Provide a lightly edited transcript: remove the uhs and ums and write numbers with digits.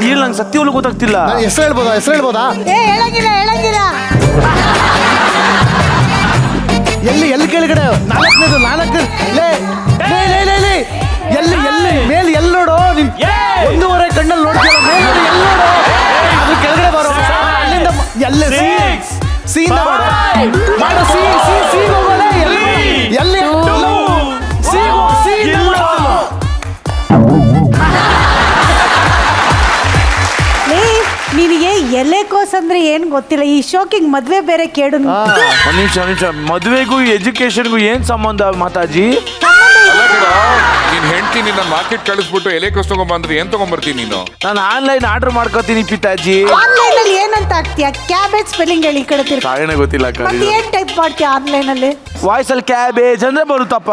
ಹೇಳಿ ನಂಗೆ ಸತ್ಯವಲ್ಲೂ ಗೊತ್ತಾಗ್ತಿಲ್ಲ. ಹೆಸರು ಹೇಳ್ಬೋದಾ? ಹೇಳಂಗಿಲ್ಲ. ಎಲ್ಲಿ ಕೆಳಗಡೆ? ನಾಲ್ಕನೇದು ಎಲ್ಲಿ ಮೇಲೆ ಎಲ್ಲಿ ನೋಡು ನೀನ್ 1.5 ಕಣ್ಣಲ್ಲಿ ನೋಡ್ತೀರ ಮೇಲೆ ಎಲ್ಲಿ ನೋಡು ಅದು ಕೆಳಗಡೆ ಬರೋ ಅಲ್ಲಿಂದ ಎಲ್ಲ ಸೀನ್ ಮಾಡು ಎಲ್ಲಿ ನಿನಗೆ ಎಲೆಕೋಸ್ ಅಂದ್ರೆ ಏನ್ ಗೊತ್ತಿಲ್ಲ. ಈ ಶೋಕಿಂಗ್ ಮದ್ವೆ ಬೇರೆ ಕೇಳು. ಒಂದ್ ನಿಮಿಷ ಮದ್ವೆಗೂ ಎಜುಕೇಶನ್ಗೂ ಏನ್ ಸಂಬಂಧ ಮಾತಾಜಿ? ನೀನ್ ಹೆಂಡ್ತಿ ನಿನ್ನ ಮಾರ್ಕೆಟ್ ಕಳಿಸ್ಬಿಟ್ಟು ಎಲೆಕೋಸ್ ತಗೊಂಡ್ಬಂದ್ರೆ ಏನ್ ತಗೊಂಡ್ಬರ್ತೀನಿ ನೀನು? ನಾನು ಆನ್ಲೈನ್ ಆರ್ಡರ್ ಮಾಡ್ಕೋತೀನಿ ಪಿತಾಜಿ. ಆನ್ಲೈನ್ ಅಲ್ಲಿ ಏನಂತ ಆಗ್ತೀಯ? ಕ್ಯಾಬೇಜ್ ಸ್ಪೆಲ್ಲಿಂಗ್ ಹೇಳಿ ಈ ಕಡೆ ತಿರ್ಗಿ. ಕಾರಣ ಗೊತ್ತಿಲ್ಲ. ಮತ್ತೆ ಏನ್ ಟೈಪ್ ಮಾಡ್ತೀಯ ಆನ್ಲೈನ್ ಅಲ್ಲಿ? ವಾಯ್ಸ್ ಅಲ್ಲಿ ಕ್ಯಾಬೇಜ್ ಅಂದ್ರೆ ಬರುತ್ತಪ್ಪ.